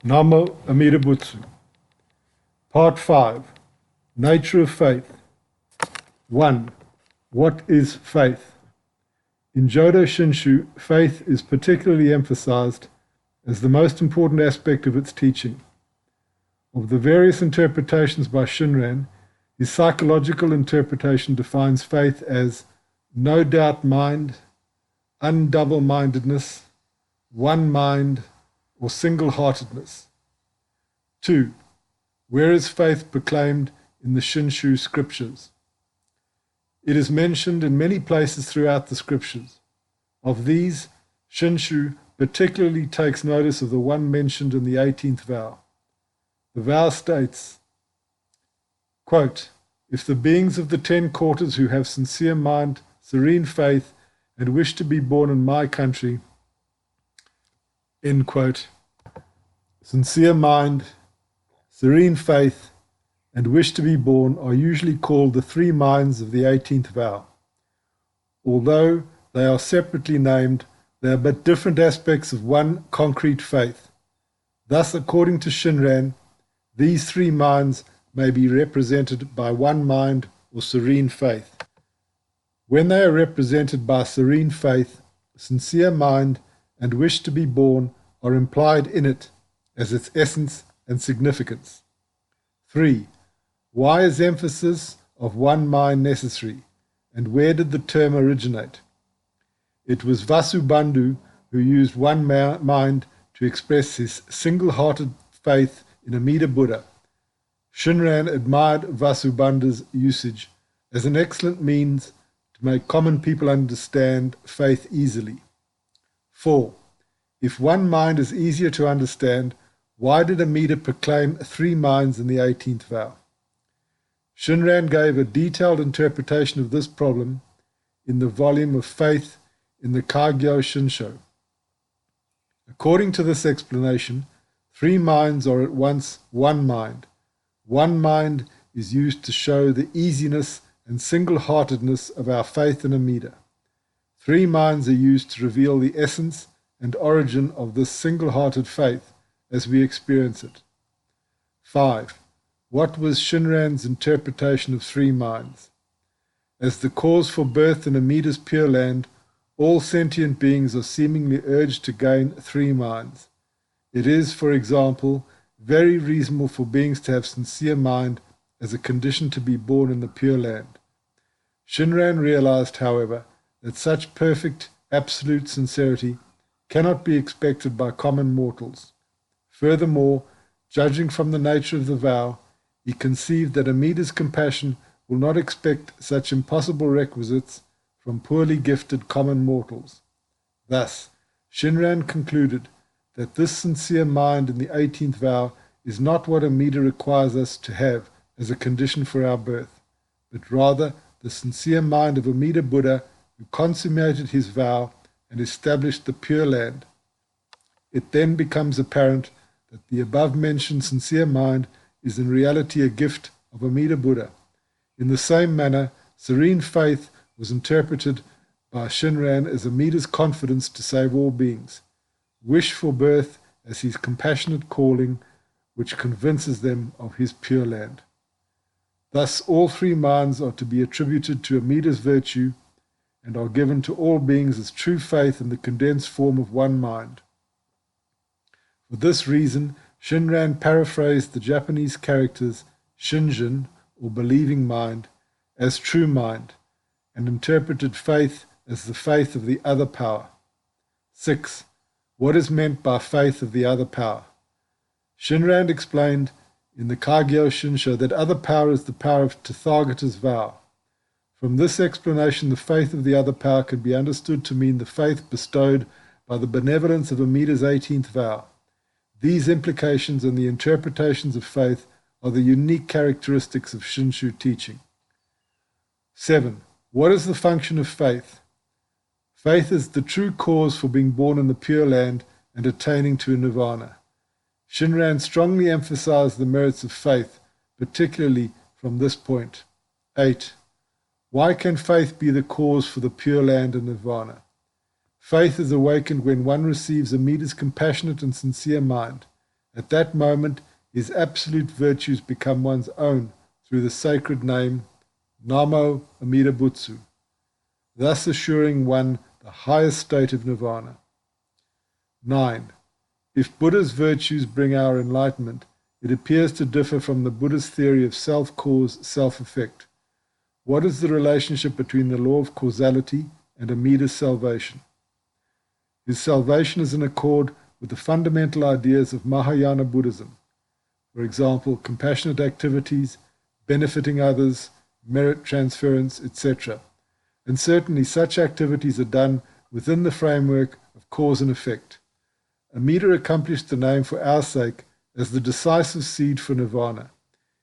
Namo Amida Butsu. Part 5. Nature of Faith. 1. What is faith? In Jodo Shinshu, faith is particularly emphasized as the most important aspect of its teaching. Of the various interpretations by Shunran, his psychological interpretation defines faith as no doubt mind, undouble-mindedness, one mind, or single-heartedness. 2. Where is faith proclaimed in the Shinshu scriptures? It is mentioned in many places throughout the scriptures. Of these, Shinshu particularly takes notice of the one mentioned in the 18th vow. The vow states, quote, "If the beings of the 10 quarters who have sincere mind, serene faith, and wish to be born in my country," end quote, sincere mind, serene faith, and wish to be born are usually called the 3 minds of the 18th vow. Although they are separately named, they are but different aspects of one concrete faith. Thus, according to Shunran, these 3 minds may be represented by one mind or serene faith. When they are represented by serene faith, sincere mind, and wish to be born are implied in it as its essence and significance. 3. Why is emphasis of one mind necessary, and where did the term originate? It was Vasubandhu who used one mind to express his single-hearted faith in Amida Buddha. Shunran admired Vasubandhu's usage as an excellent means to make common people understand faith easily. 4. If one mind is easier to understand, why did Amida proclaim 3 minds in the 18th vow? Shunran gave a detailed interpretation of this problem in the volume of Faith in the Kagyo Shinsho. According to this explanation, 3 minds are at once one mind. One mind is used to show the easiness and single-heartedness of our faith in Amida. 3 minds are used to reveal the essence and origin of this single-hearted faith as we experience it. 5. What was Shunran's interpretation of 3 minds? As the cause for birth in Amida's Pureland, all sentient beings are seemingly urged to gain 3 minds. It is, for example, very reasonable for beings to have sincere mind as a condition to be born in the Pure Land. Shunran realized, however, that such perfect, absolute sincerity cannot be expected by common mortals. Furthermore, judging from the nature of the vow, he conceived that Amida's compassion will not expect such impossible requisites from poorly gifted common mortals. Thus, Shunran concluded that this sincere mind in the 18th vow is not what Amida requires us to have as a condition for our birth, but rather the sincere mind of Amida Buddha who consummated his vow and established the Pure Land. It then becomes apparent that the above-mentioned sincere mind is in reality a gift of Amida Buddha. In the same manner, serene faith was interpreted by Shunran as Amida's confidence to save all beings, wish for birth as his compassionate calling, which convinces them of his Pure Land. Thus, all 3 minds are to be attributed to Amida's virtue and are given to all beings as true faith in the condensed form of one mind. For this reason, Shunran paraphrased the Japanese characters shinjin, or believing mind, as true mind, and interpreted faith as the faith of the other power. 6. What is meant by faith of the other power? Shunran explained in the Kagyo Shinsho that other power is the power of Tathagata's vow. From this explanation, the faith of the other power can be understood to mean the faith bestowed by the benevolence of Amida's 18th vow. These implications and the interpretations of faith are the unique characteristics of Shinshu teaching. 7. What is the function of faith? Faith is the true cause for being born in the Pure Land and attaining to Nirvana. Shunran strongly emphasized the merits of faith, particularly from this point. 8. Why can faith be the cause for the Pure Land and Nirvana? Faith is awakened when one receives Amida's compassionate and sincere mind. At that moment, his absolute virtues become one's own through the sacred name Namo Amida Butsu, thus assuring one the highest state of nirvana. 9. If Buddha's virtues bring our enlightenment, it appears to differ from the Buddhist theory of self-cause, self-effect. What is the relationship between the law of causality and Amida's salvation? His salvation is in accord with the fundamental ideas of Mahayana Buddhism. For example, compassionate activities, benefiting others, merit transference, etc. And certainly such activities are done within the framework of cause and effect. Amida accomplished the name for our sake as the decisive seed for nirvana.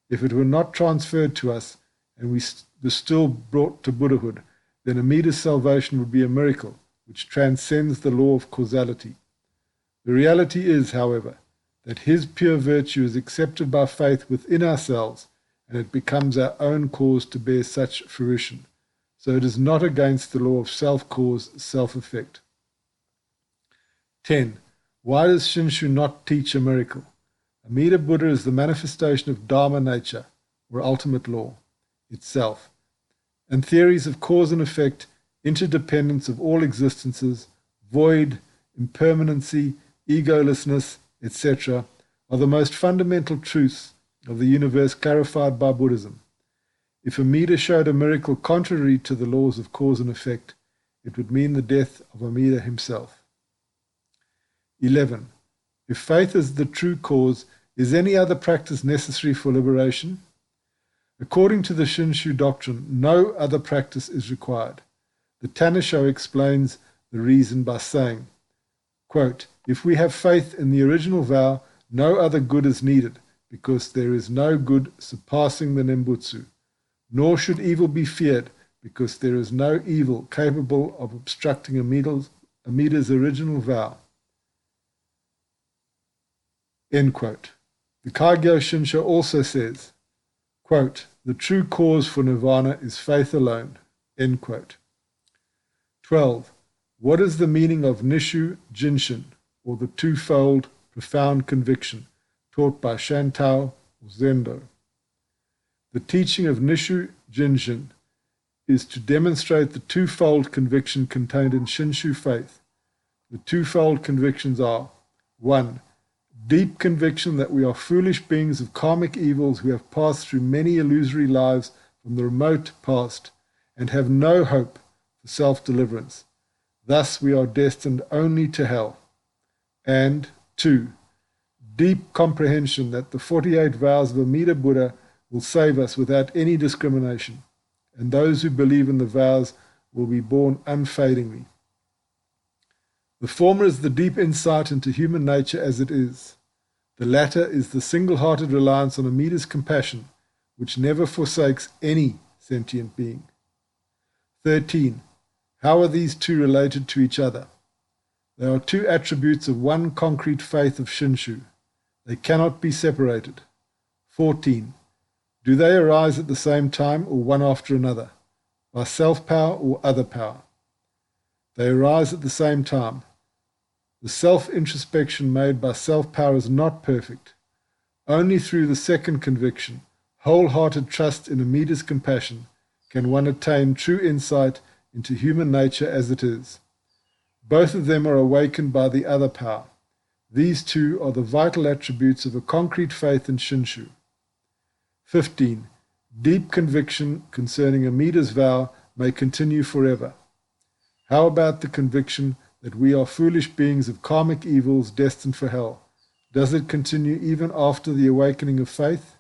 If it were not transferred to us and we were still brought to Buddhahood, then Amida's salvation would be a miracle which transcends the law of causality. The reality is, however, that his pure virtue is accepted by faith within ourselves, and it becomes our own cause to bear such fruition. So it is not against the law of self-cause, self-effect. 10. Why does Shinshu not teach a miracle? Amida Buddha is the manifestation of Dharma nature, or ultimate law, itself, and theories of cause and effect, interdependence of all existences, void, impermanency, egolessness, etc., are the most fundamental truths of the universe clarified by Buddhism. If Amida showed a miracle contrary to the laws of cause and effect, it would mean the death of Amida himself. 11. If faith is the true cause, is any other practice necessary for liberation? According to the Shinshu doctrine, no other practice is required. The Tanisho explains the reason by saying, quote, if we have faith in the original vow, no other good is needed, because there is no good surpassing the Nembutsu, nor should evil be feared, because there is no evil capable of obstructing Amida's original vow. End quote. The Kagyo Shinsho also says, quote, the true cause for nirvana is faith alone. End quote. 12. What is the meaning of Nishu Jinshin, or the twofold profound conviction, taught by Shantao or Zendo? The teaching of Nishu Jinshin is to demonstrate the twofold conviction contained in Shinshu faith. The twofold convictions are, 1. Deep conviction that we are foolish beings of karmic evils who have passed through many illusory lives from the remote past and have no hope for self-deliverance. Thus we are destined only to hell. And 2. Deep comprehension that the 48 vows of Amida Buddha will save us without any discrimination, and those who believe in the vows will be born unfadingly. The former is the deep insight into human nature as it is. The latter is the single-hearted reliance on Amida's compassion, which never forsakes any sentient being. 13. How are these two related to each other? They are two attributes of one concrete faith of Shinshu. They cannot be separated. 14. Do they arise at the same time or one after another, by self-power or other power? They arise at the same time. The self-introspection made by self-power is not perfect. Only through the second conviction, wholehearted trust in Amida's compassion, can one attain true insight into human nature as it is. Both of them are awakened by the other power. These two are the vital attributes of a concrete faith in Shinshu. 15. Deep conviction concerning Amida's vow may continue forever. How about the conviction that we are foolish beings of karmic evils destined for hell? Does it continue even after the awakening of faith?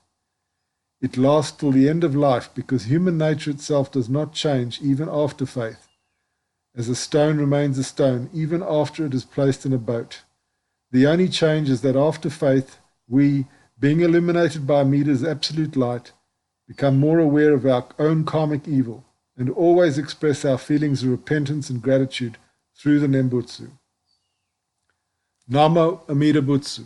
It lasts till the end of life, because human nature itself does not change even after faith, as a stone remains a stone even after it is placed in a boat. The only change is that after faith, we, being illuminated by Amida's absolute light, become more aware of our own karmic evil and always express our feelings of repentance and gratitude through the Nembutsu. Namo Amida Butsu.